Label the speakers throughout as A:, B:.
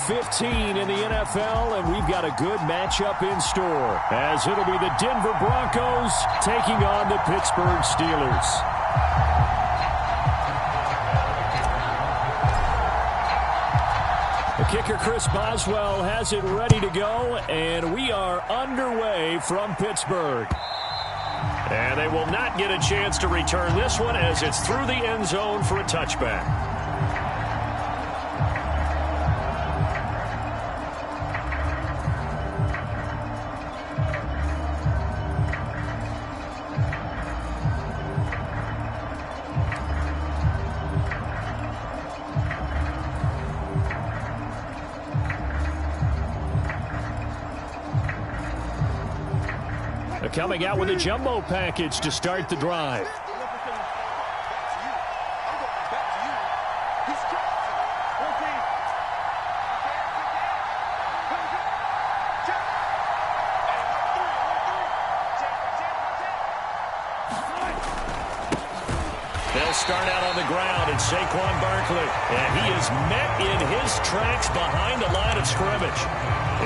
A: 15 in the NFL, and we've got a good matchup in store, as it'll be the Denver Broncos taking on the Pittsburgh Steelers. The kicker, Chris Boswell, has it ready to go, and we are underway from Pittsburgh. And they will not get a chance to return this one as it's through the end zone for a touchback. Coming out with a jumbo package to start the drive. They'll start out on the ground, and Saquon Barkley, and he is met in his tracks behind the line of scrimmage.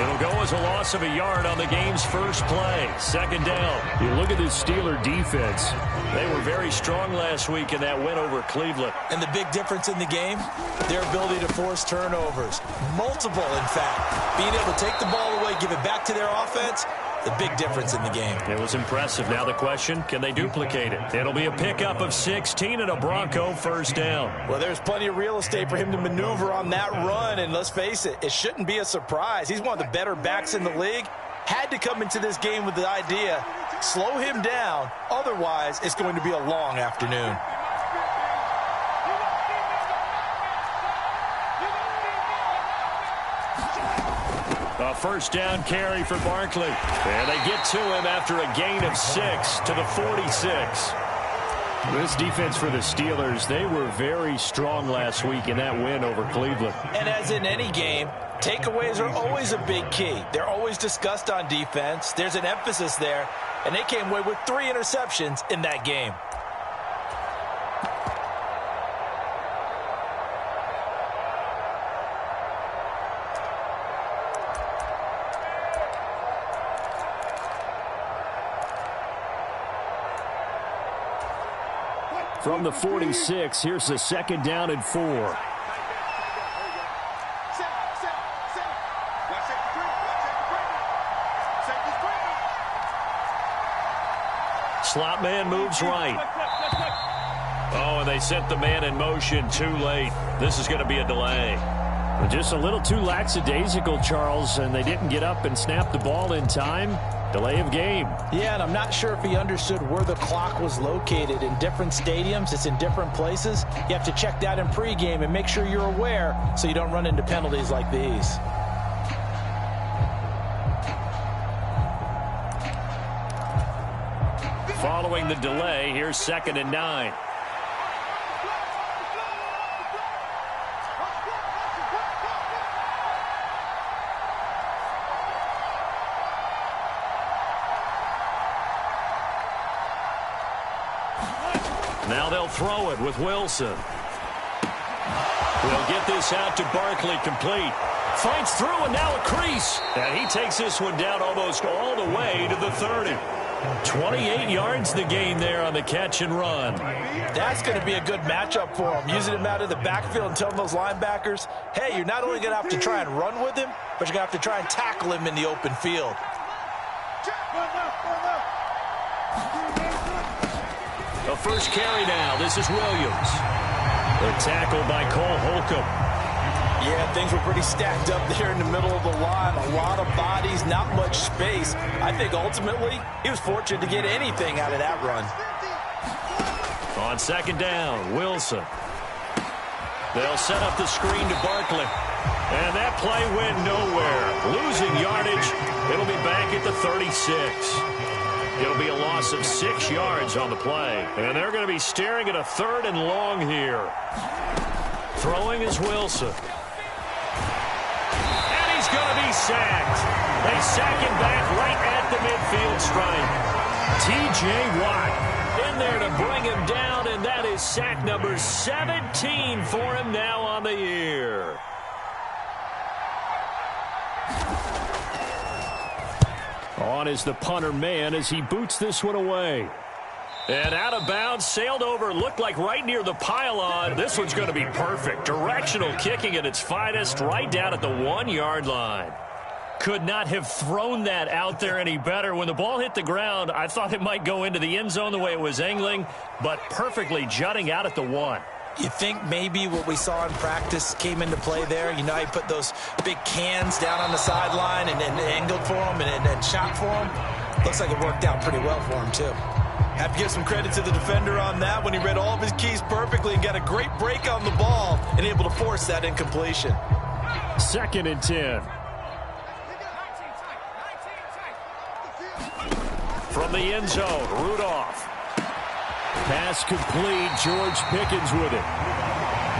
A: It'll go as a loss of a yard on the game's first play. Second down. You look at this Steeler defense. They were very strong last week in that win over Cleveland.
B: And the big difference in the game, their ability to force turnovers. Multiple, in fact. Being able to take the ball away, give it back to their offense, the big difference in the game.
A: It was impressive. Now the question, can they duplicate it? It'll be a pickup of 16 and a Bronco first down.
B: Well, there's plenty of real estate for him to maneuver on that run, and let's face it, it shouldn't be a surprise. He's one of the better backs in the league. Had to come into this game with the idea, slow him down, otherwise it's going to be a long afternoon.
A: A first down carry for Barkley. And they get to him after a gain of 6 to the 46. This defense for the Steelers, they were very strong last week in that win over Cleveland.
B: And as in any game, takeaways are always a big key. They're always discussed on defense. There's an emphasis there, and they came away with 3 interceptions in that game.
A: From the 46, here's the second down and 4. Slot man moves right. Oh, and they sent the man in motion too late. This is going to be a delay. Just a little too lackadaisical, Charles, and they didn't get up and snap the ball in time. Delay of game.
B: Yeah, and I'm not sure if he understood where the clock was located. In different stadiums, it's in different places. You have to check that in pregame and make sure you're aware so you don't run into penalties like these.
A: Following the delay, here's 2nd and 9. Now they'll throw it with Wilson. They'll get this out to Barkley, complete. Fights through, and now a crease. And he takes this one down almost all the way to the 30. 28 yards the gain there on the catch and run.
B: That's going to be a good matchup for him. Using him out of the backfield and telling those linebackers, hey, you're not only going to have to try and run with him, but you're going to have to try and tackle him in the open field.
A: A first carry now. This is Williams. The tackle by Cole Holcomb.
B: Yeah, things were pretty stacked up there in the middle of the line. A lot of bodies, not much space. I think ultimately he was fortunate to get anything out of that run.
A: On second down, Wilson. They'll set up the screen to Barkley. And that play went nowhere. Losing yardage. It'll be back at the 36. It'll be a loss of 6 yards on the play. And they're going to be staring at a 3rd and long here. Throwing is Wilson. And he's going to be sacked. They sack him back right at the midfield stripe. T.J. Watt in there to bring him down, and that is sack number 17 for him now on the year. On is the punter man as he boots this one away. And out of bounds, sailed over, looked like right near the pylon. This one's going to be perfect. Directional kicking at its finest, right down at the 1-yard line. Could not have thrown that out there any better. When the ball hit the ground, I thought it might go into the end zone the way it was angling, but perfectly jutting out at the 1.
B: You think maybe what we saw in practice came into play there? You know, he put those big cans down on the sideline and angled for him and shot for him. Looks like it worked out pretty well for him, too. Have to give some credit to the defender on that when he read all of his keys perfectly and got a great break on the ball and able to force that incompletion.
A: 2nd and 10. From the end zone, Rudolph. Pass complete, George Pickens with it.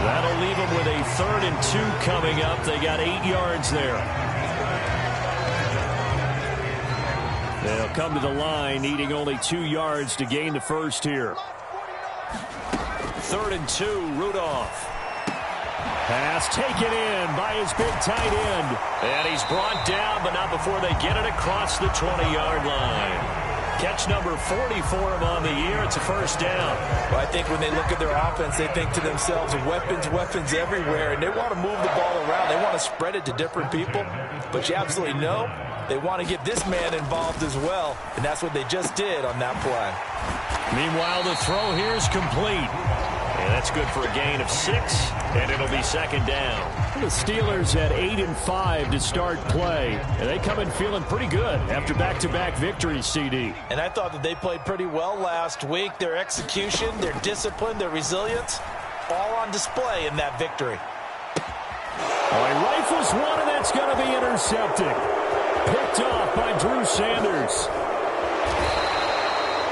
A: That'll leave them with a 3rd and 2 coming up. They got 8 yards there. They'll come to the line, needing only 2 yards to gain the first here. 3rd and 2, Rudolph. Pass taken in by his big tight end. And he's brought down, but not before they get it across the 20-yard line. Catch number 40 for him on the year. It's a first down.
B: Well, I think when they look at their offense, they think to themselves, weapons, weapons everywhere, and they want to move the ball around. They want to spread it to different people, but you absolutely know they want to get this man involved as well, and that's what they just did on that play.
A: Meanwhile, the throw here is complete. And that's good for a gain of 6, and it'll be 2nd down. The Steelers had 8 and 5 to start play, and they come in feeling pretty good after back-to-back victories, CD.
B: And I thought that they played pretty well last week. Their execution, their discipline, their resilience, all on display in that victory.
A: All right, rifles one, and that's going to be intercepted. Picked off by Drew Sanders.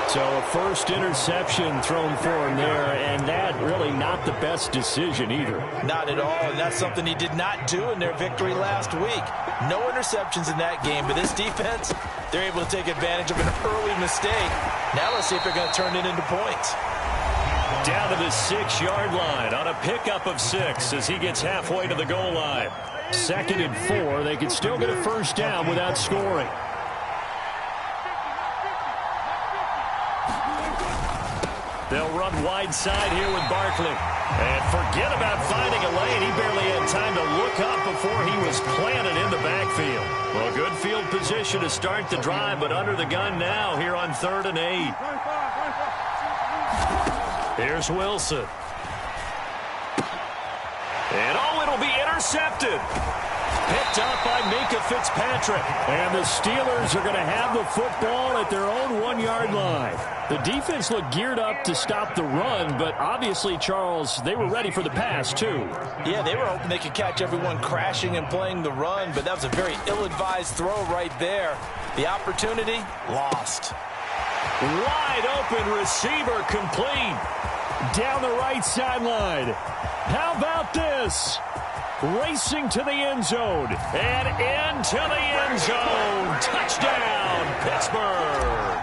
A: So a first interception thrown for him there, and that really not the best decision either.
B: Not at all, and that's something he did not do in their victory last week. No interceptions in that game, but this defense, they're able to take advantage of an early mistake. Now let's see if they're going to turn it into points.
A: Down to the 6-yard line on a pickup of 6 as he gets halfway to the goal line. 2nd and 4, they can still get a first down without scoring. They'll run wide side here with Barkley. And forget about finding a lane. He barely had time to look up before he was planted in the backfield. Well, good field position to start the drive, but under the gun now here on 3rd and 8. Here's Wilson. And it'll be intercepted. Picked up by Minka Fitzpatrick. And the Steelers are going to have the football at their own 1-yard line. The defense looked geared up to stop the run, but obviously, Charles, they were ready for the pass, too.
B: Yeah, they were hoping they could catch everyone crashing and playing the run, but that was a very ill-advised throw right there. The opportunity, lost.
A: Wide open receiver complete. Down the right sideline. How about this? Racing to the end zone. And into the end zone. Touchdown, Pittsburgh.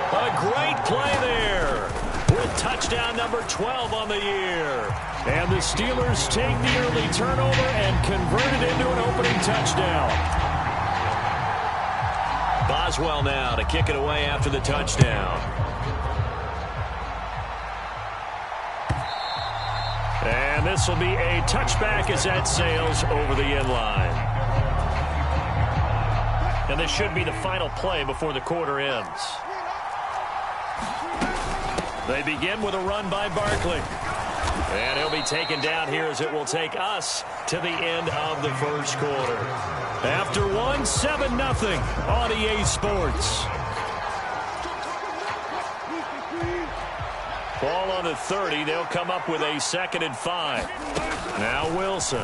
A: A great play there with touchdown number 12 on the year. And the Steelers take the early turnover and convert it into an opening touchdown. Boswell now to kick it away after the touchdown. And this will be a touchback as that sails over the end line. And this should be the final play before the quarter ends. They begin with a run by Barkley. And he'll be taken down here as it will take us to the end of the first quarter. After 7-0 on EA Sports. Ball on the 30. They'll come up with a 2nd and 5. Now Wilson.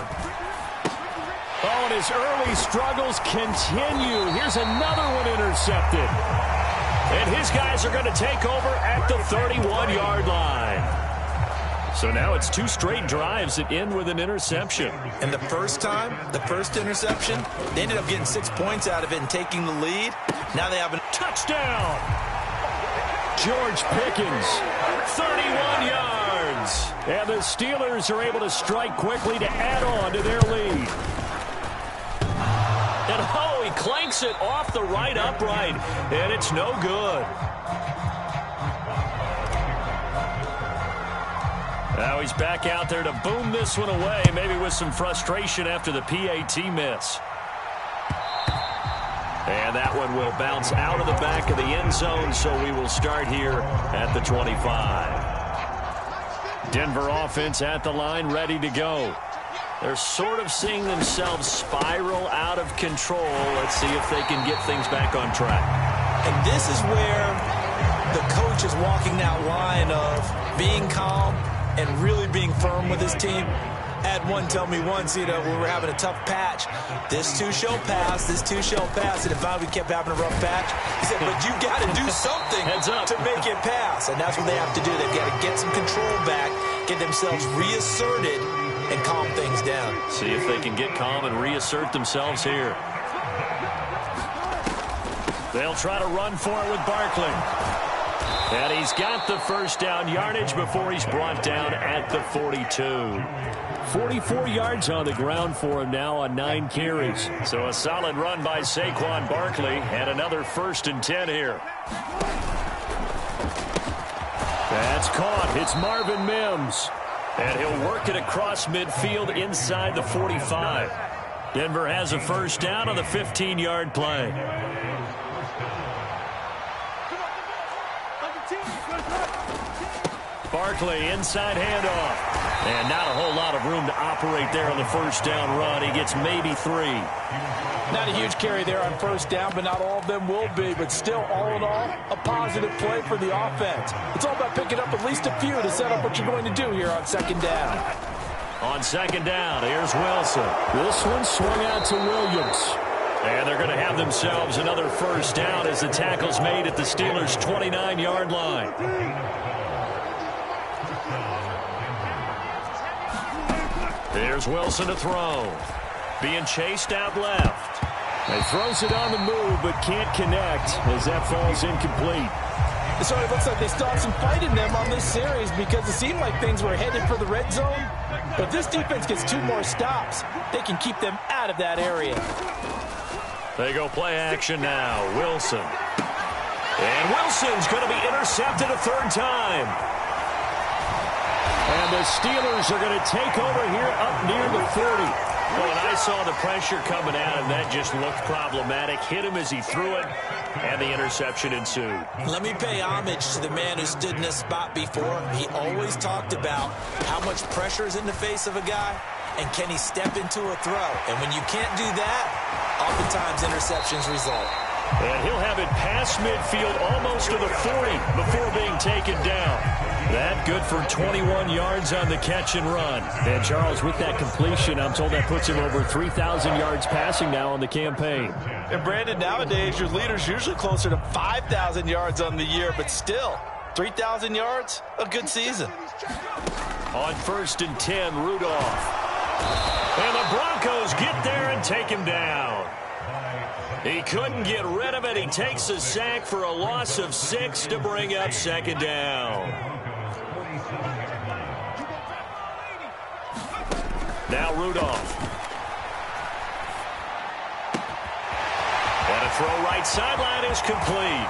A: Oh, and his early struggles continue. Here's another one intercepted. And his guys are going to take over at the 31-yard line. So now it's 2 straight drives that end with an interception.
B: And the first time, the first interception, they ended up getting 6 points out of it and taking the lead. Now they have a
A: touchdown. George Pickens, 31 yards. And the Steelers are able to strike quickly to add on to their lead. And he clanks it off the right upright, and it's no good. Now he's back out there to boom this one away, maybe with some frustration after the PAT miss. And that one will bounce out of the back of the end zone, so we will start here at the 25. Denver offense at the line, ready to go. They're sort of seeing themselves spiral out of control. Let's see if they can get things back on track.
B: And this is where the coach is walking that line of being calm and really being firm with his team. Had one tell me once, when we were having a tough patch, this too shall pass, this too shall pass. And if we kept having a rough patch, he said, but you got to do something to make it pass. And that's what they have to do. They've got to get some control back, get themselves reasserted, and calm things down.
A: See if they can get calm and reassert themselves here. They'll try to run for it with Barkley. And he's got the first down yardage before he's brought down at the 42. 44 yards on the ground for him now on 9 carries. So a solid run by Saquon Barkley, and another 1st and 10 here. That's caught. It's Marvin Mims. And he'll work it across midfield inside the 45. Denver has a first down on the 15-yard play. Barkley, inside handoff. And not a whole lot of room to operate there on the first down run. He gets maybe 3.
B: Not a huge carry there on first down, but not all of them will be. But still, all in all, a positive play for the offense. It's all about picking up at least a few to set up what you're going to do here on second down.
A: On second down, here's Wilson. This one swung out to Williams. And they're going to have themselves another first down as the tackle's made at the Steelers' 29-yard line. Here's Wilson to throw. Being chased out left. He throws it on the move, but can't connect as that falls incomplete.
B: So it looks like they still have some fight in them on this series because it seemed like things were headed for the red zone. But this defense gets 2 more stops. They can keep them out of that area.
A: They go play action now. Wilson. And Wilson's going to be intercepted a 3rd time. And the Steelers are going to take over here up near the 40. Well, and I saw the pressure coming at him. That just looked problematic. Hit him as he threw it, and the interception ensued.
B: Let me pay homage to the man who stood in this spot before. He always talked about how much pressure is in the face of a guy, and can he step into a throw. And when you can't do that, oftentimes interceptions result.
A: And he'll have it past midfield almost to the 40 before being taken down. That good for 21 yards on the catch and run. And Charles, with that completion, I'm told that puts him over 3,000 yards passing now on the campaign.
B: And Brandon, nowadays your leader's usually closer to 5,000 yards on the year, but still, 3,000 yards, a good season.
A: On 1st and 10, Rudolph. And the Broncos get there and take him down. He couldn't get rid of it. He takes a sack for a loss of 6 to bring up second down. Now Rudolph. And a throw right sideline is complete.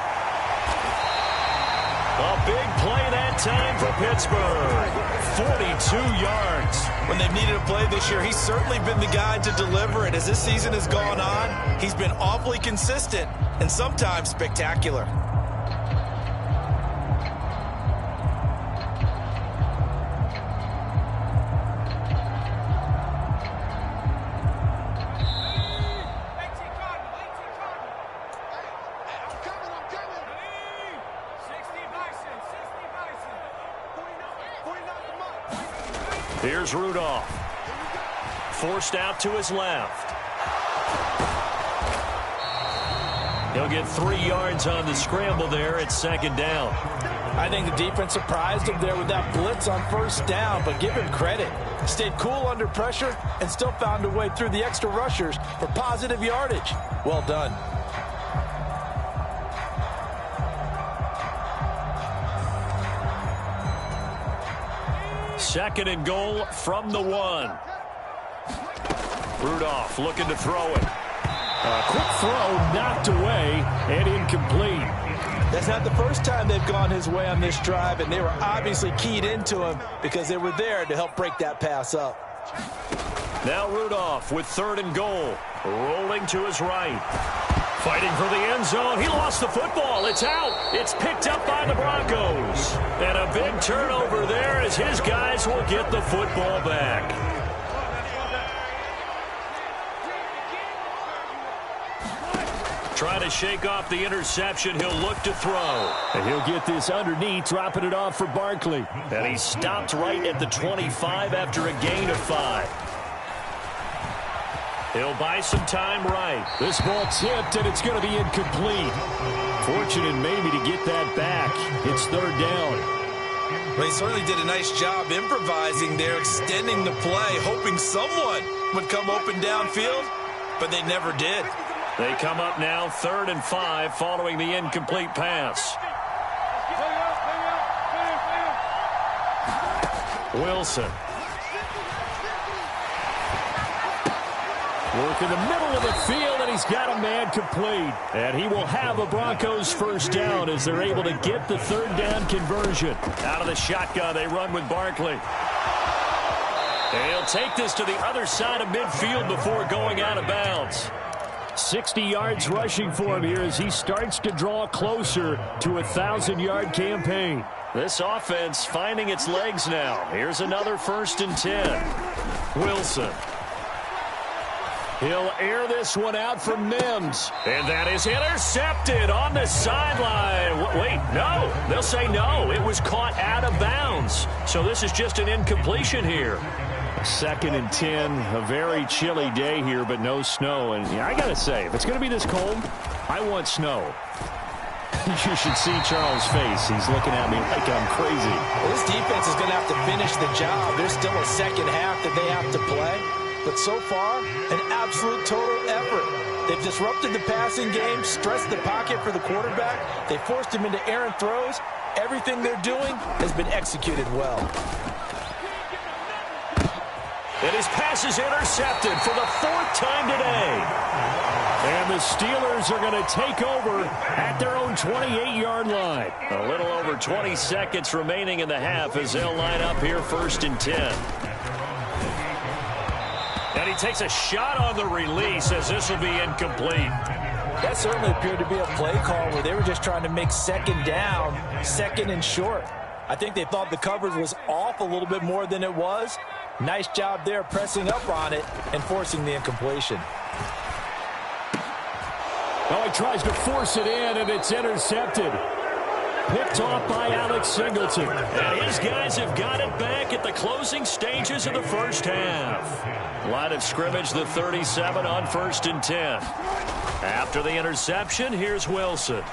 A: A big play that time for Pittsburgh. 42 yards. When they've needed a play this year, he's certainly been the guy to deliver it. As this season has gone on, he's been awfully consistent and sometimes spectacular. Here's Rudolph. Forced out to his left. He'll get 3 yards on the scramble there at second down. I think the defense surprised him there with that blitz on first down, but give him credit. Stayed cool under pressure and still found a way through the extra rushers for positive yardage. Well done. Second and goal from the 1. Rudolph looking to throw it. A quick throw knocked away and incomplete.
B: That's not the first time they've gone his way on this drive, and they were obviously keyed into him because they were there to help break that pass up.
A: Now Rudolph with 3rd and goal. Rolling to his right. Fighting for the end zone. He lost the football. It's out. It's picked up by the Broncos. And a big turnover there as his guys will get the football back. Trying to shake off the interception. He'll look to throw. And he'll get this underneath, dropping it off for Barkley. And he stopped right at the 25 after a gain of 5. He'll buy some time right. This ball tipped, and it's going to be incomplete. Fortunate maybe to get that back. It's 3rd down.
B: Well, he certainly did a nice job improvising there, extending the play, hoping someone would come open downfield, but they never did.
A: They come up now 3rd and 5 following the incomplete pass. Wilson. Work in the middle of the field, and he's got a man complete. And he will have a Broncos 1st down as they're able to get the 3rd down conversion. Out of the shotgun, they run with Barkley. And he'll take this to the other side of midfield before going out of bounds. 60 yards rushing for him here as he starts to draw closer to a 1,000-yard campaign. This offense finding its legs now. Here's another 1st and 10. Wilson. He'll air this one out from Mims. And that is intercepted on the sideline. Wait, no. They'll say no. It was caught out of bounds. So this is just an incompletion here. 2nd and 10. A very chilly day here, but no snow. And yeah, I got to say, if it's going to be this cold, I want snow. You should see Charles' face. He's looking at me like I'm crazy.
B: Well, this defense is going to have to finish the job. There's still a second half that they have to play. But so far, an absolute total effort. They've disrupted the passing game, stressed the pocket for the quarterback. They forced him into errant throws. Everything they're doing has been executed well.
A: And his pass is intercepted for the 4th time today. And the Steelers are going to take over at their own 28-yard line. A little over 20 seconds remaining in the half as they'll line up here 1st and 10. And he takes a shot on the release as this will be incomplete.
B: That certainly appeared to be a play call where they were just trying to make 2nd down, 2nd and short. I think they thought the coverage was off a little bit more than it was. Nice job there pressing up on it and forcing the incompletion.
A: Oh, he tries to force it in, and it's intercepted. Picked off by Alex Singleton. And his guys have got it back at the closing stages of the 1st half. Line of scrimmage, the 37 on 1st and 10. After the interception, here's Wilson.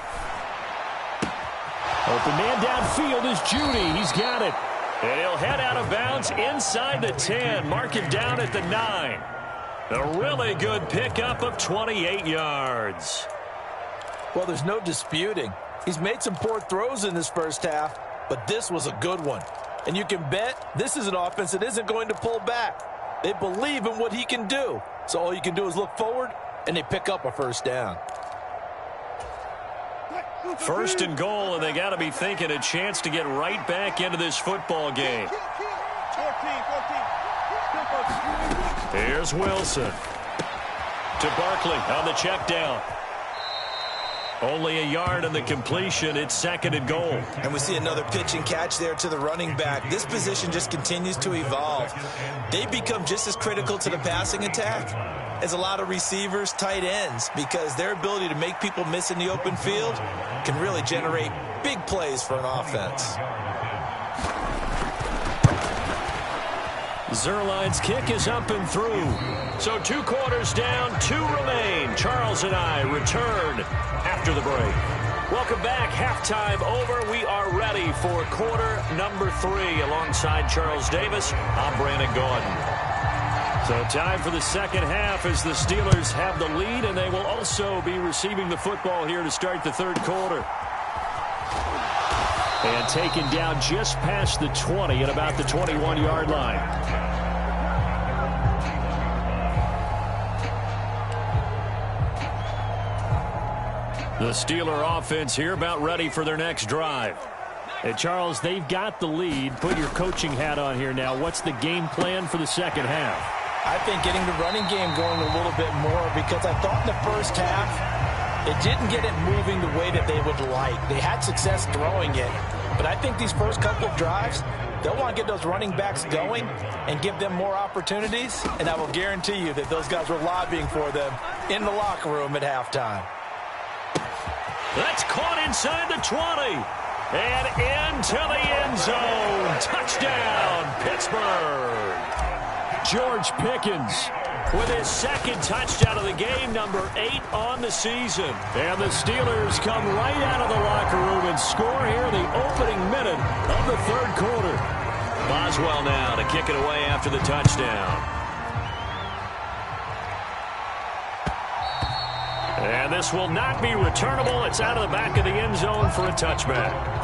A: Open man downfield is Judy. He's got it. And he'll head out of bounds inside the 10. Mark him down at the 9. A really good pickup of 28 yards.
B: Well, there's no disputing. He's made some poor throws in this 1st half, but this was a good one. And you can bet this is an offense that isn't going to pull back. They believe in what he can do. So all you can do is look forward, and they pick up a 1st down.
A: 1st and goal, and they got to be thinking a chance to get right back into this football game. Here's Wilson. To Barkley on the check down. Only a yard on the completion. It's 2nd and goal.
B: And we see another pitch and catch there to the running back. This position just continues to evolve. They become just as critical to the passing attack as a lot of receivers, tight ends, because their ability to make people miss in the open field can really generate big plays for an offense.
A: Zerline's kick is up and through. So 2 quarters down, 2 remain. Charles and I return after the break. Welcome back. Halftime over. We are ready for quarter number 3. Alongside Charles Davis, I'm Brandon Gordon. So time for the 2nd half as the Steelers have the lead, and they will also be receiving the football here to start the 3rd quarter. And taken down just past the 20 at about the 21-yard line. The Steeler offense here about ready for their next drive.
C: Hey, Charles, they've got the lead. Put your coaching hat on here now. What's the game plan for the second half?
B: I think getting the running game going a little bit more, because I thought in the first half it didn't get it moving the way that they would like. They had success throwing it, but I think these first couple of drives, they'll want to get those running backs going and give them more opportunities, and I will guarantee you that those guys were lobbying for them in the locker room at halftime.
A: That's caught inside the 20. And into the end zone. Touchdown, Pittsburgh.
C: George Pickens
A: with his second touchdown of the game, number 8 on the season.
C: And the Steelers come right out of the locker room and score here in the opening minute of the third quarter.
A: Boswell now to kick it away after the touchdown. And this will not be returnable. It's out of the back of the end zone for a touchback.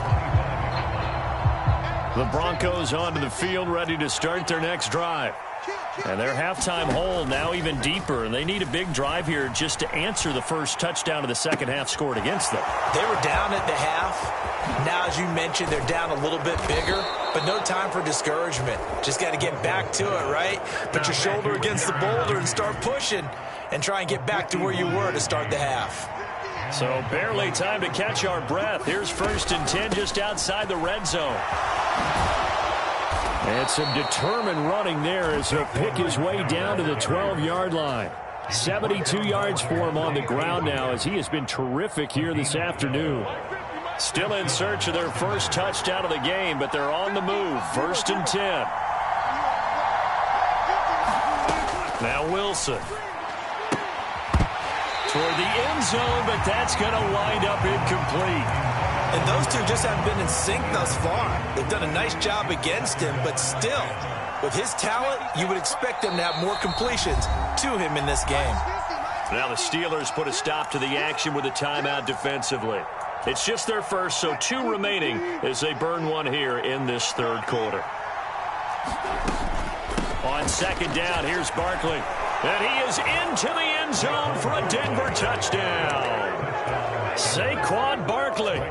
A: The Broncos onto the field, ready to start their next drive. And their halftime hole now even deeper, and they need a big drive here just to answer the first touchdown of the second half scored against them.
B: They were down at the half. Now, as you mentioned, they're down a little bit bigger, but no time for discouragement. Just got to get back to it, right? Put your shoulder against the boulder and start pushing and try and get back to where you were to start the half.
A: So barely time to catch our breath. Here's 1st and 10 just outside the red zone.
C: And some determined running there as he'll pick his way down to the 12-yard line. 72 yards for him on the ground now, as he has been terrific here this afternoon.
A: Still in search of their first touchdown of the game, but they're on the move. 1st and 10. Now Wilson. Toward the end zone, but that's going to wind up incomplete.
B: And those two just haven't been in sync thus far. They've done a nice job against him, but still, with his talent, you would expect them to have more completions to him in this game.
A: Now the Steelers put a stop to the action with a timeout defensively. It's just their first, so 2 remaining as they burn one here in this third quarter. On 2nd down, here's Barkley. And he is into the end zone for a Denver touchdown. Saquon Barkley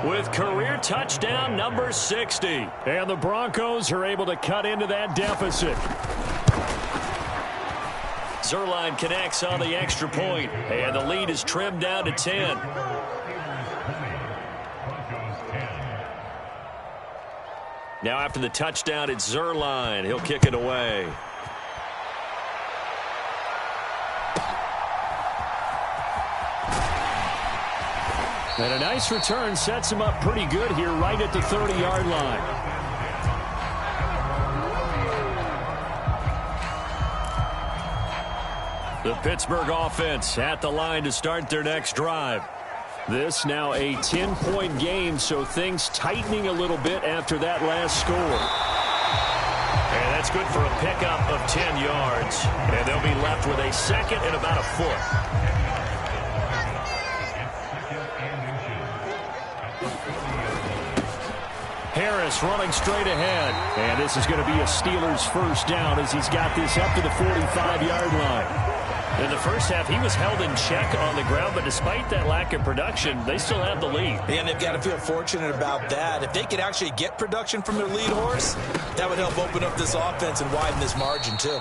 A: with career touchdown number 60.
C: And the Broncos are able to cut into that deficit.
A: Zuerlein connects on the extra point, and the lead is trimmed down to 10. Now after the touchdown, it's Zuerlein. He'll kick it away.
C: And a nice return sets him up pretty good here right at the 30-yard line.
A: The Pittsburgh offense at the line to start their next drive.
C: This now a 10-point game, so things tightening a little bit after that last score.
A: And that's good for a pickup of 10 yards. And they'll be left with a second and about a foot.
C: Harris running straight ahead. And this is going to be a Steelers first down as he's got this up to the 45-yard line.
A: In the first half, he was held in check on the ground, but despite that lack of production, they still have the lead.
B: And they've got to feel fortunate about that. If they could actually get production from their lead horse, that would help open up this offense and widen this margin, too.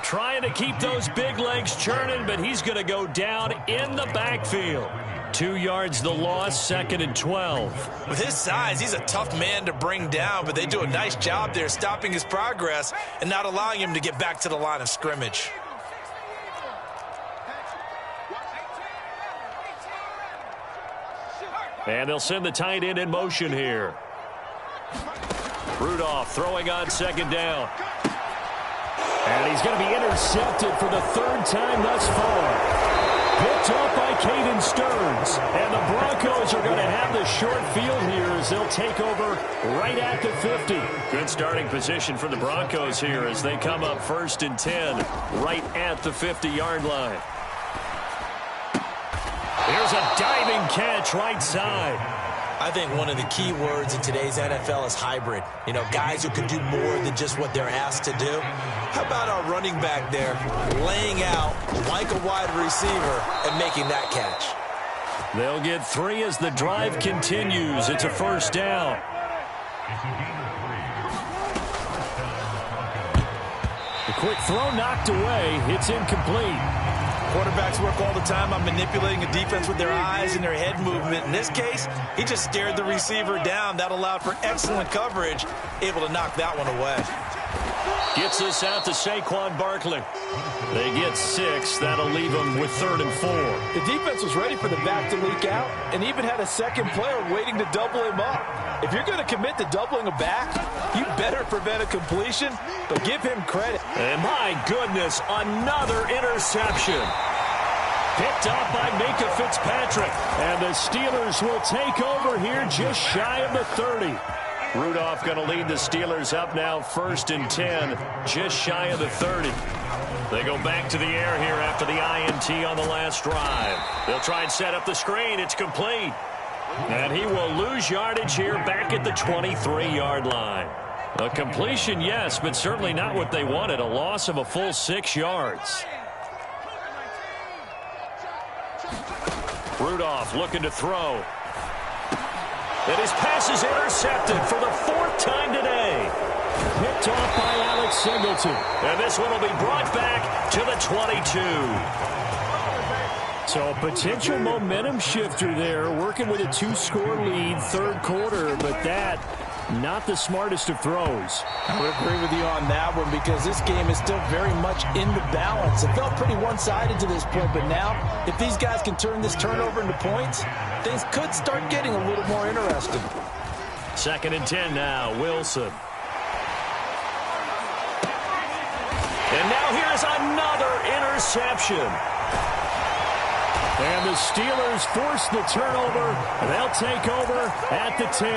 A: Trying to keep those big legs churning, but he's going to go down in the backfield. 2 yards the loss, 2nd and 12.
B: With his size, he's a tough man to bring down, but they do a nice job there stopping his progress and not allowing him to get back to the line of scrimmage.
A: And they'll send the tight end in motion here. Rudolph throwing on 2nd down.
C: And he's going to be intercepted for the 3rd time thus far. Picked off by Caden Stearns. And the Broncos are going to have the short field here as they'll take over right at the 50.
A: Good starting position for the Broncos here as they come up 1st and 10 right at the 50-yard line. Here's a diving catch right side.
B: I think one of the key words in today's NFL is hybrid. You know, guys who can do more than just what they're asked to do. How about our running back there laying out like a wide receiver and making that catch?
A: They'll get 3 as the drive continues. It's a first down.
C: The quick throw knocked away. It's incomplete.
B: Quarterbacks work all the time on manipulating a defense with their eyes and their head movement. In this case, he just stared the receiver down. That allowed for excellent coverage, able to knock that one away.
A: Gets this out to Saquon Barkley. They get 6. That'll leave them with 3rd and 4.
B: The defense was ready for the back to leak out and even had a second player waiting to double him up. If you're going to commit to doubling a back, you better prevent a completion, but give him credit.
A: And my goodness, another interception. Picked up by Minka Fitzpatrick.
C: And the Steelers will take over here just shy of the 30.
A: Rudolph going to lead the Steelers up now 1st and 10, just shy of the 30. They go back to the air here after the INT on the last drive. They'll try and set up the screen. It's complete. And he will lose yardage here back at the 23-yard line. A completion, yes, but certainly not what they wanted. A loss of a full 6 yards. Rudolph looking to throw. And his pass is intercepted for the 4th time today.
C: Picked off by Alex Singleton.
A: And this one will be brought back to the 22.
C: So a potential momentum shifter there, working with a 2-score lead, 3rd quarter, but that, not the smartest of throws.
B: I would agree with you on that one because this game is still very much in the balance. It felt pretty one-sided to this point, but now if these guys can turn this turnover into points, things could start getting a little more interesting.
A: 2nd and 10 now, Wilson. And now here's another interception.
C: And the Steelers force the turnover. They'll take over at the 10.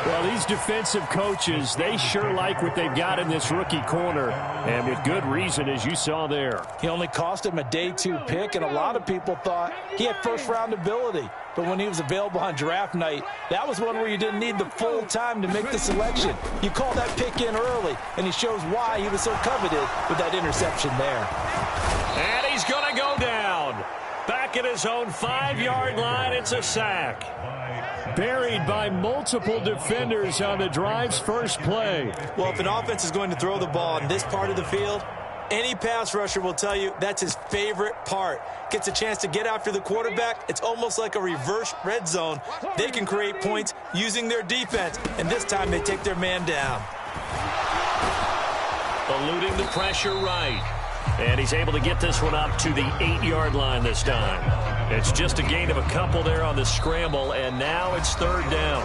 C: Well, these defensive coaches, they sure like what they've got in this rookie corner. And with good reason, as you saw there.
B: He only cost him a day 2 pick, and a lot of people thought he had first-round ability. But when he was available on draft night, that was one where you didn't need the full time to make the selection. You call that pick in early, and he shows why he was so coveted with that interception there.
A: And he's going to go down. Back at his own 5-yard line, it's a sack.
C: Buried by multiple defenders on the drive's first play.
B: Well, if an offense is going to throw the ball in this part of the field, any pass rusher will tell you that's his favorite part. Gets a chance to get after the quarterback. It's almost like a reverse red zone. They can create points using their defense, and this time they take their man down.
A: Eluding the pressure right. And he's able to get this one up to the 8-yard line this time. It's just a gain of a couple there on the scramble, and now it's 3rd down.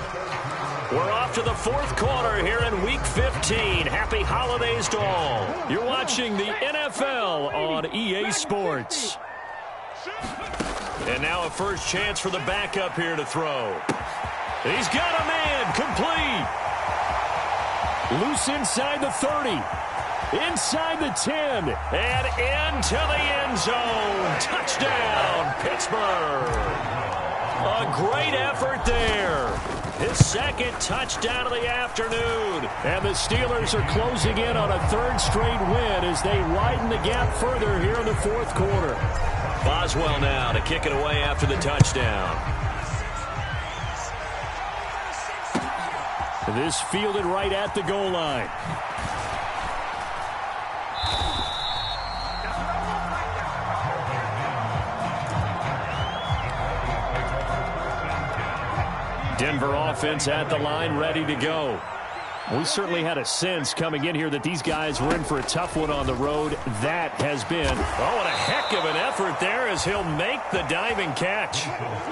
A: We're off to the 4th quarter here in Week 15. Happy holidays to all. You're watching the NFL on EA Sports. And now a first chance for the backup here to throw. He's got a man, complete.
C: Loose inside the 30. Inside the 10.
A: And into the end zone. Touchdown, Pittsburgh. A great effort there. His 2nd touchdown of the afternoon.
C: And the Steelers are closing in on a 3rd straight win as they widen the gap further here in the 4th quarter.
A: Boswell now to kick it away after the touchdown.
C: This fielded right at the goal line. Denver offense at the line, ready to go. We certainly had a sense coming in here that these guys were in for a tough one on the road. That has been.
A: Oh, and a heck of an effort there as he'll make the diving catch.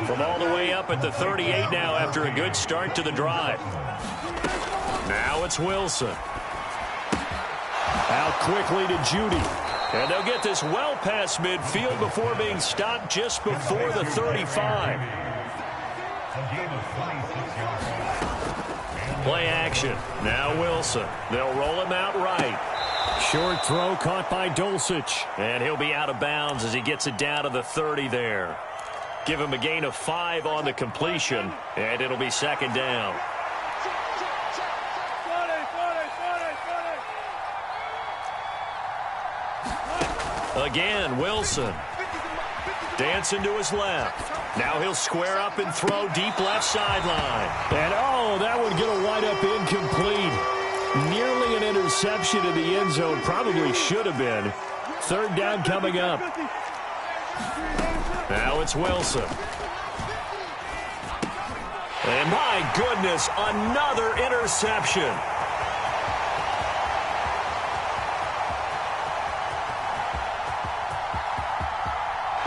A: From all the way up at the 38 now after a good start to the drive. Now it's Wilson.
C: Out quickly to Judy.
A: And they'll get this well past midfield before being stopped just before the 35. Play action. Now Wilson. They'll roll him out right.
C: Short throw caught by Dulcich.
A: And he'll be out of bounds as he gets it down to the 30 there. Give him a gain of 5 on the completion, and it'll be 2nd down. Again, Wilson. Dancing to his left. Now he'll square up and throw deep left sideline.
C: And, oh, that would get a wind-up incomplete. Nearly an interception in the end zone. Probably should have been. Third down coming up.
A: Now it's Wilson. And my goodness, another interception.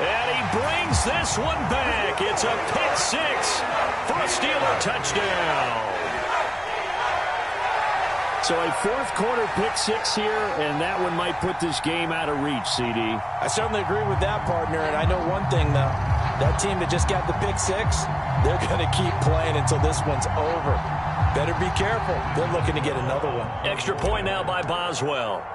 A: And he brings this one back. It's a pick six for a Steeler touchdown.
C: So a fourth quarter pick six here, and that one might put this game out of reach, CD.
B: I certainly agree with that, partner, and I know one thing, though. That team that just got the pick six, they're going to keep playing until this one's over. Better be careful. They're looking to get another one.
A: Extra point now by Boswell.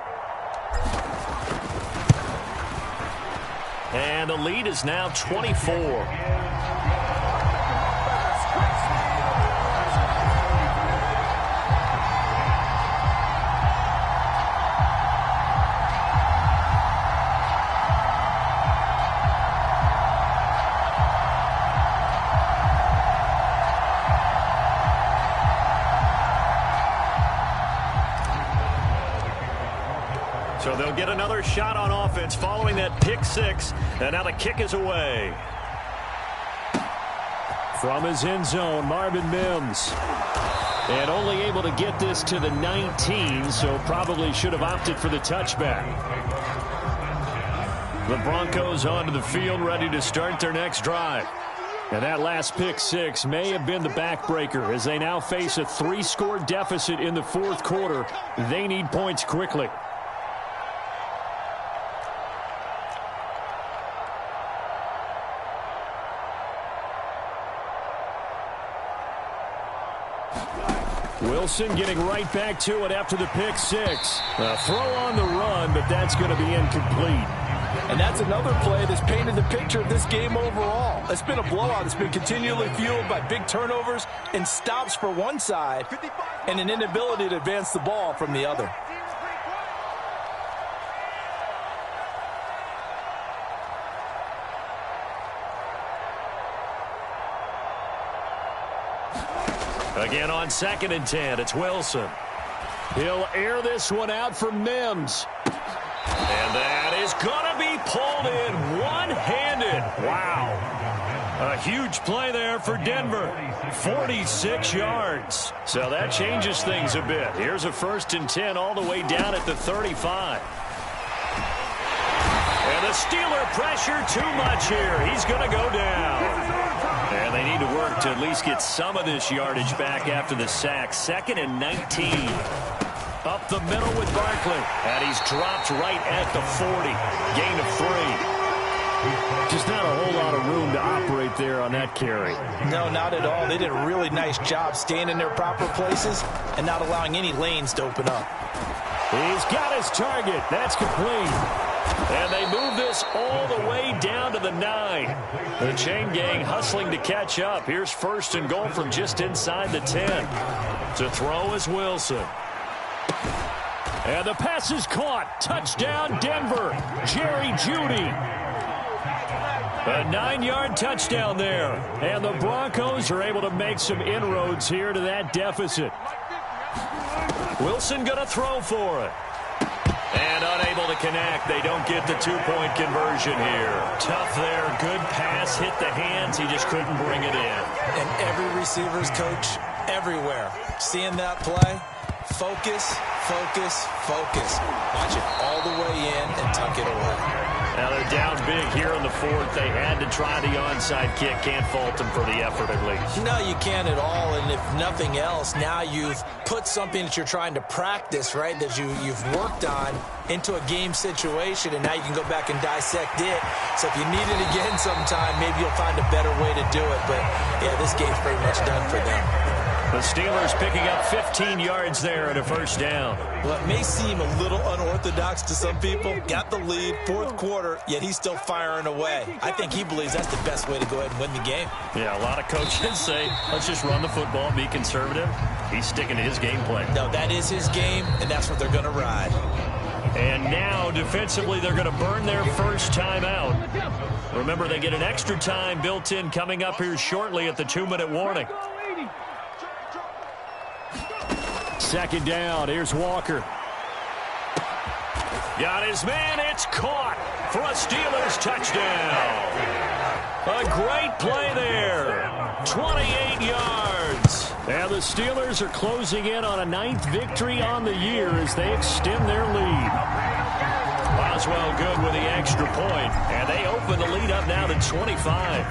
A: And the lead is now 24. So they'll get another shot on offense following that pick six. And now the kick is away.
C: From his end zone, Marvin Mims. And only able to get this to the 19, so probably should have opted for the touchback. The Broncos onto the field, ready to start their next drive. And that last pick six may have been the backbreaker as they now face a 3-score deficit in the fourth quarter. They need points quickly. Wilson getting right back to it after the pick six. A throw on the run, but that's going to be incomplete.
B: And that's another play that's painted the picture of this game overall. It's been a blowout. It's been continually fueled by big turnovers and stops for one side and an inability to advance the ball from the other.
A: Again on 2nd and 10, it's Wilson.
C: He'll air this one out for Mims.
A: And that is going to be pulled in one-handed. Wow. A huge play there for Denver. 46 yards. So that changes things a bit. Here's a 1st and 10 all the way down at the 35. And the Steeler pressure too much here. He's going to go down. And they need to work to at least get some of this yardage back after the sack. 2nd and 19. Up the middle with Barkley. And he's dropped right at the 40. Gain of 3.
C: Just not a whole lot of room to operate there on that carry.
B: No, not at all. They did a really nice job staying in their proper places and not allowing any lanes to open up.
C: He's got his target. That's complete.
A: And they move this all the way down to the 9. The chain gang hustling to catch up. Here's 1st and goal from just inside the 10. To throw is Wilson.
C: And the pass is caught. Touchdown, Denver. Jerry Jeudy.
A: A 9-yard touchdown there.
C: And the Broncos are able to make some inroads here to that deficit.
A: Wilson going to throw for it. And unable to connect. They don't get the 2-point conversion here. Tough there. Good pass. Hit the hands. He just couldn't bring it in.
B: And every receiver's coach everywhere. Seeing that play, focus, focus, focus. Watch it all the way in and tuck it away.
A: Now they're down big here in the 4th. They had to try the onside kick. Can't fault them for the effort at least.
B: No, you can't at all. And if nothing else, now you've put something that you're trying to practice, right, that you've worked on into a game situation, and now you can go back and dissect it. So if you need it again sometime, maybe you'll find a better way to do it. But, yeah, this game's pretty much done for them.
A: The Steelers picking up 15 yards there and a 1st down.
B: Well, it may seem a little unorthodox to some people. Got the lead, 4th quarter, yet he's still firing away. I think he believes that's the best way to go ahead and win the game.
A: Yeah, a lot of coaches say, let's just run the football, be conservative. He's sticking to his game plan.
B: No, that is his game, and that's what they're going to ride.
A: And now, defensively, they're going to burn their first timeout. Remember, they get an extra time built in coming up here shortly at the 2-minute warning.
C: Second down. Here's Walker.
A: Got his man. It's caught for a Steelers touchdown. A great play there. 28 yards.
C: And the Steelers are closing in on a 9th victory on the year as they extend their lead.
A: Boswell good with the extra point, and they open the lead up now to 25.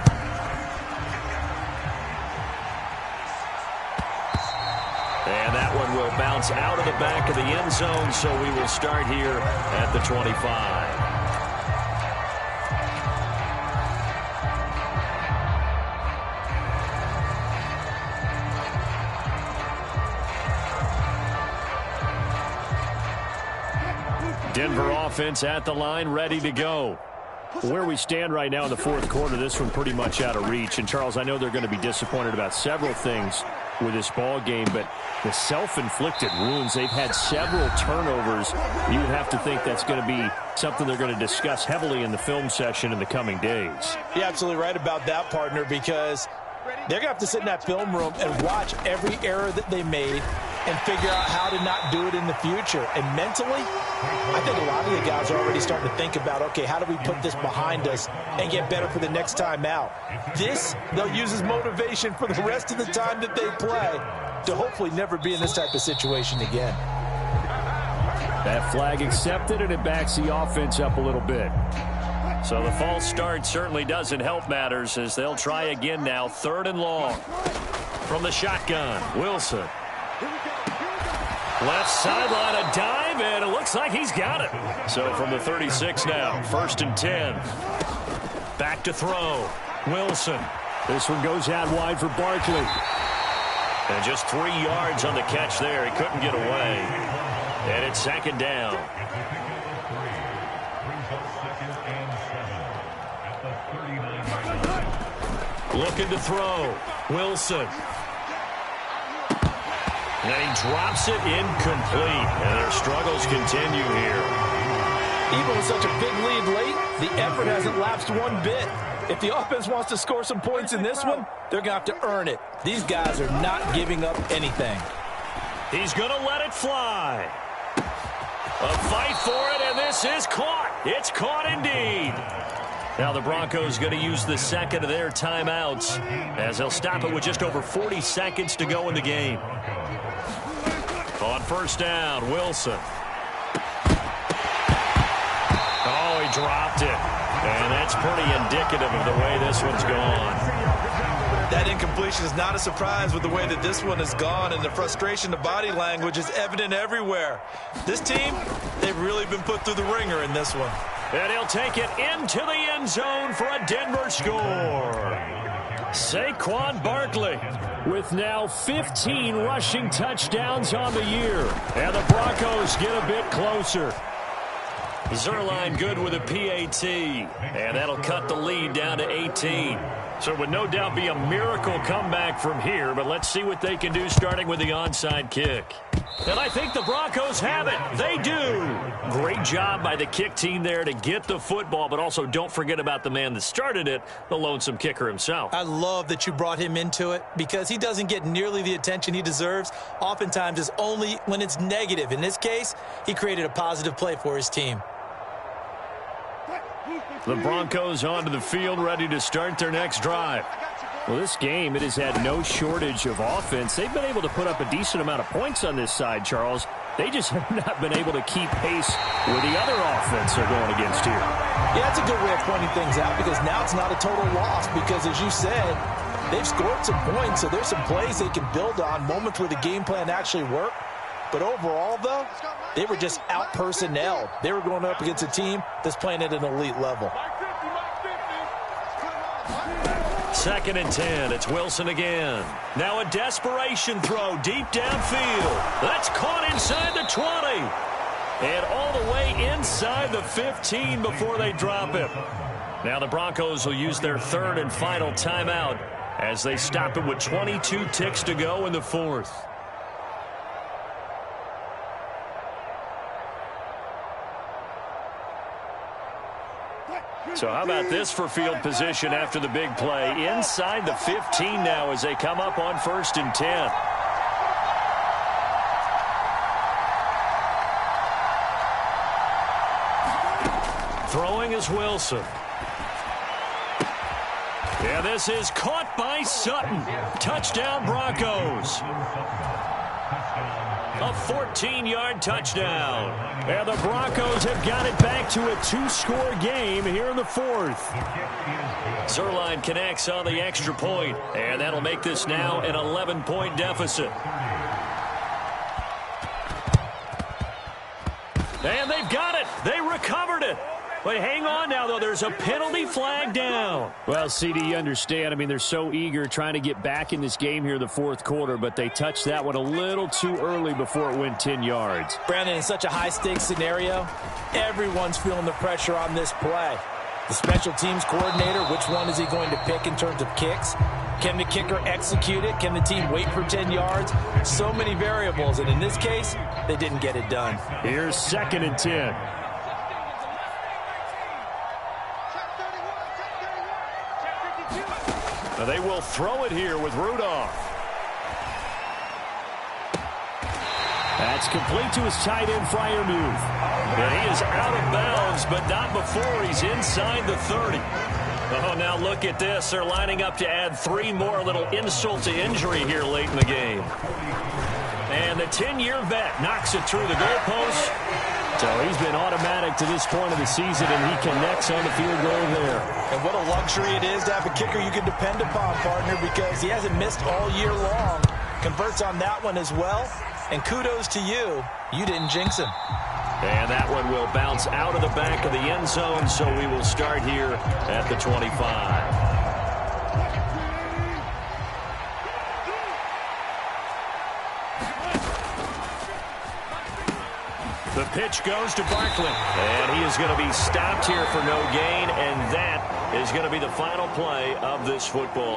A: And that one will bounce out of the back of the end zone, so we will start here at the 25.
C: Denver offense at the line, ready to go. Where we stand right now in the fourth quarter, this one pretty much out of reach. And, Charles, I know they're going to be disappointed about several things with this ball game, but the self-inflicted wounds, they've had several turnovers. You would have to think that's going to be something they're going to discuss heavily in the film session in the coming days.
B: You're absolutely right about that, partner, because they're going to have to sit in that film room and watch every error that they made and figure out how to not do it in the future. And mentally, I think a lot of the guys are already starting to think about, okay, how do we put this behind us and get better for the next time out? This, they'll use as motivation for the rest of the time that they play to hopefully never be in this type of situation again.
C: That flag accepted, and it backs the offense up a little bit.
A: So the false start certainly doesn't help matters as they'll try again now, 3rd and long. From the shotgun, Wilson. Left sideline, a dive, and it looks like he's got it. So from the 36 now, 1st and 10. Back to throw, Wilson.
C: This one goes out wide for Barkley.
A: And just 3 yards on the catch there. He couldn't get away. And it's 2nd down. Looking to throw, Wilson. And he drops it incomplete. And their struggles continue here.
B: Even with such a big lead late, the effort hasn't lapsed one bit. If the offense wants to score some points in this one, they're going to have to earn it. These guys are not giving up anything.
A: He's going to let it fly. A fight for it, and this is caught. It's caught indeed. Now the Broncos going to use the second of their timeouts as they'll stop it with just over 40 seconds to go in the game. On 1st down, Wilson. Oh, he dropped it. And that's pretty indicative of the way this one's gone.
B: That incompletion is not a surprise with the way that this one has gone, and the frustration, the body language is evident everywhere. This team, they've really been put through the ringer in this one.
A: And he'll take it into the end zone for a Denver score. Saquon Barkley
C: with now 15 rushing touchdowns on the year. And the Broncos get a bit closer.
A: Zerline good with a PAT. And that'll cut the lead down to 18. So it would no doubt be a miracle comeback from here, but let's see what they can do starting with the onside kick. And I think the Broncos have it. They do. Great job by the kick team there to get the football, but also don't forget about the man that started it, the lonesome kicker himself.
B: I love that you brought him into it because he doesn't get nearly the attention he deserves. Oftentimes it's only when it's negative. In this case, he created a positive play for his team.
C: The Broncos onto the field, ready to start their next drive. Well, this game, it has had no shortage of offense. They've been able to put up a decent amount of points on this side, Charles. They just have not been able to keep pace with the other offense they're going against here.
B: Yeah, that's a good way of pointing things out because now it's not a total loss because, as you said, they've scored some points, so there's some plays they can build on, moments where the game plan actually worked. But overall, though, they were just out-personnelled. They were going up against a team that's playing at an elite level.
A: 2nd and 10. It's Wilson again. Now a desperation throw deep downfield. That's caught inside the 20. And all the way inside the 15 before they drop it. Now the Broncos will use their 3rd and final timeout as they stop it with 22 ticks to go in the 4th. So how about this for field position after the big play? Inside the 15 now as they come up on 1st and 10. Throwing is Wilson. Yeah, this is caught by Sutton. Touchdown, Broncos. A 14-yard touchdown. And the Broncos have got it back to a 2-score game here in the 4th. Zerline connects on the extra point, and that'll make this now an 11-point deficit. And they've got it. They recovered it. But hang on now, though. There's a penalty flag down.
C: Well, CD, you understand. I mean, they're so eager trying to get back in this game here in the 4th quarter, but they touched that one a little too early before it went 10 yards.
B: Brandon, in such a high-stakes scenario, everyone's feeling the pressure on this play. The special teams coordinator, which one is he going to pick in terms of kicks? Can the kicker execute it? Can the team wait for 10 yards? So many variables, and in this case, they didn't get it done.
C: Here's 2nd and 10.
A: Now they will throw it here with Rudolph.
C: That's complete to his tight end, Freiermuth.
A: And he is out of bounds, but not before he's inside the 30. Oh, now look at this. They're lining up to add 3 more, little insult to injury here late in the game. And the 10-year vet knocks it through the goalpost.
C: So he's been automatic to this point of the season, and he connects on the field goal there.
B: And what a luxury it is to have a kicker you can depend upon, partner, because he hasn't missed all year long. Converts on that one as well. And kudos to you. You didn't jinx him.
A: And that one will bounce out of the back of the end zone, so we will start here at the 25. The pitch goes to Barkley, and he is going to be stopped here for no gain, and that is going to be the final play of this football.